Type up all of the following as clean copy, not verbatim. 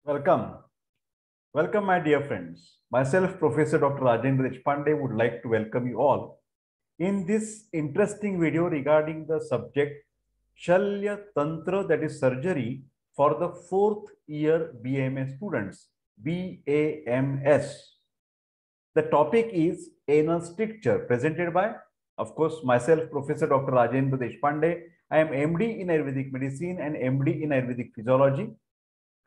Welcome. Welcome, my dear friends. Myself, Professor Dr. Deshpande, would like to welcome you all in this interesting video regarding the subject Shalya Tantra, that is surgery for the 4th year BAMS students, BAMS. The topic is Anal Stricture, presented by, of course, myself, Professor Dr. Deshpande. I am MD in Ayurvedic Medicine and MD in Ayurvedic Physiology,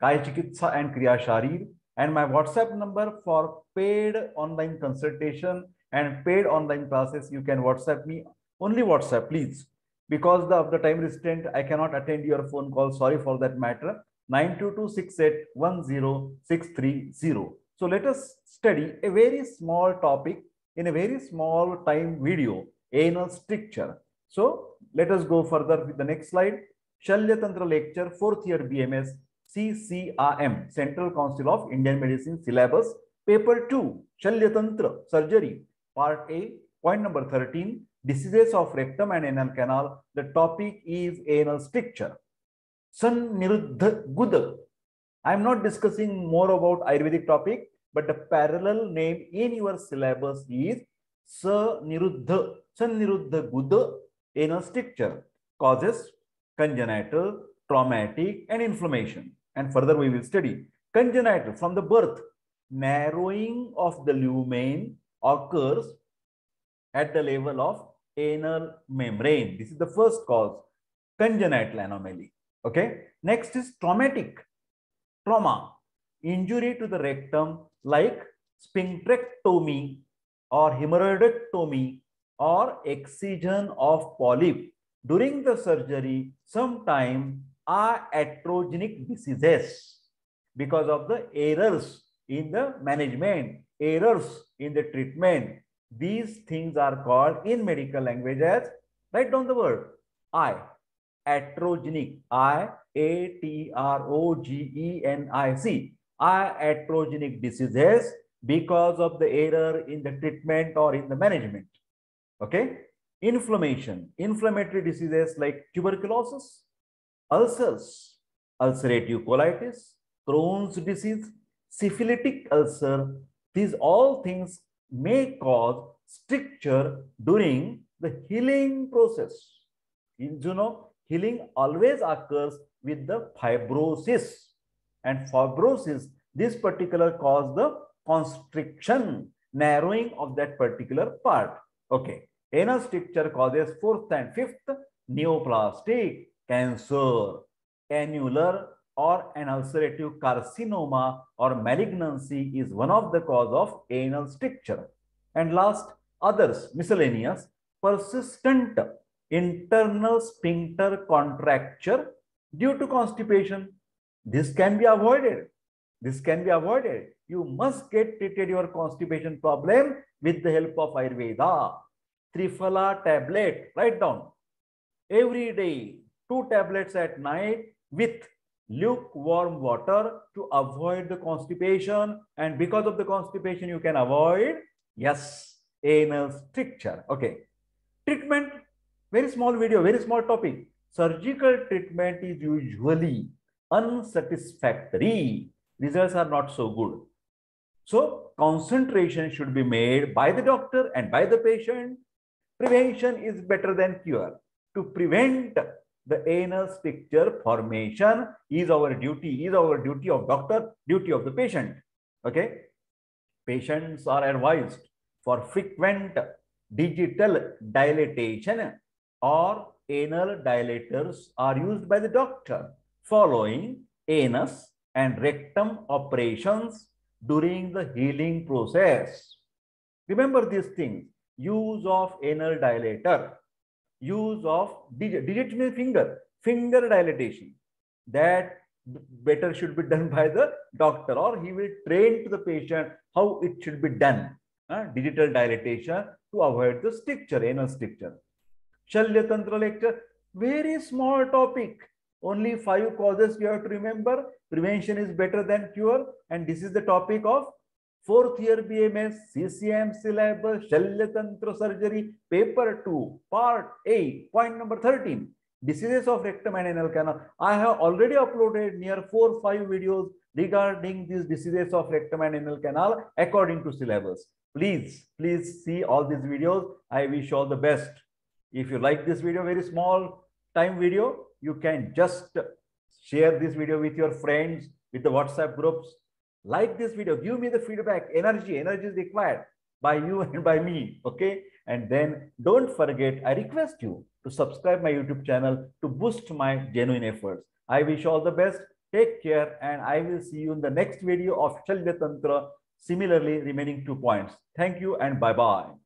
Kai Chikitsa and Kriya Sharir, and my WhatsApp number for paid online consultation and paid online classes. You can WhatsApp me, only WhatsApp, please. Because of the time restraint, I cannot attend your phone call. Sorry for that matter. 92268106330. So let us study a very small topic in a very small time video, anal stricture. So let us go further with the next slide. Shalya Tantra-Lecture, 4th year BMS, CCRM, Central Council of Indian Medicine Syllabus, Paper 2, Shalya Tantra, Surgery, Part A, point number 13, Diseases of Rectum and Anal Canal. The topic is Anal Stricture. San-Niruddha Guda. I am not discussing more about Ayurvedic topic, but the parallel name in your syllabus is San-Niruddha Guda, Anal Stricture, causes congenital, traumatic, and inflammation. And further we will study congenital. From the birth, narrowing of the lumen occurs at the level of anal membrane. This is the first cause, congenital anomaly. Okay. Next is traumatic. Trauma, injury to the rectum like sphincterectomy or hemorrhoidectomy or excision of polyp. During the surgery, sometimes are iatrogenic diseases because of the errors in the management, errors in the treatment. These things are called in medical language as, write down the word, iatrogenic, iatrogenic, iatrogenic diseases because of the error in the treatment or in the management. Okay. Inflammation, inflammatory diseases like tuberculosis, ulcers, ulcerative colitis, Crohn's disease, syphilitic ulcer. These all things may cause stricture during the healing process. You know, healing always occurs with the fibrosis. And fibrosis, this particular cause the constriction, narrowing of that particular part. Okay. Anal stricture causes 4th and 5th, neoplastic, cancer, annular or an ulcerative carcinoma or malignancy is one of the cause of anal stricture. And last, others, miscellaneous, persistent internal sphincter contracture due to constipation. This can be avoided. This can be avoided. You must get treated your constipation problem with the help of Ayurveda. Triphala tablet, write down. Every day, 2 tablets at night with lukewarm water to avoid the constipation. And because of the constipation, you can avoid, yes, anal stricture. Okay. Treatment, very small video, very small topic. Surgical treatment is usually unsatisfactory. Results are not so good. So concentration should be made by the doctor and by the patient. Prevention is better than cure. To prevent the anal stricture formation is our duty of doctor, duty of the patient. Okay. Patients are advised for frequent digital dilatation or anal dilators are used by the doctor following anus and rectum operations during the healing process. Remember these things. Use of anal dilator, use of digit means finger dilatation. That better should be done by the doctor, or he will train to the patient how it should be done. Digital dilatation to avoid the stricture, anal stricture. Shalya Tantra-Lecture, very small topic. Only 5 causes you have to remember. Prevention is better than cure. And this is the topic of 4th year BMS, CCM syllabus, Shalya Tantra Surgery, Paper 2, Part A, point number 13. Diseases of rectum and anal canal. I have already uploaded near 4 or 5 videos regarding these diseases of rectum and anal canal according to syllabus. Please see all these videos. I wish all the best. If you like this video, very small time video, you can just share this video with your friends, with the WhatsApp groups. Like this video, give me the feedback. Energy is required by you and by me. Okay. And then don't forget, I request you to subscribe my YouTube channel to boost my genuine efforts. I wish all the best. Take care, and I will see you in the next video of Shalya Tantra. Similarly, remaining 2 points. Thank you and bye-bye.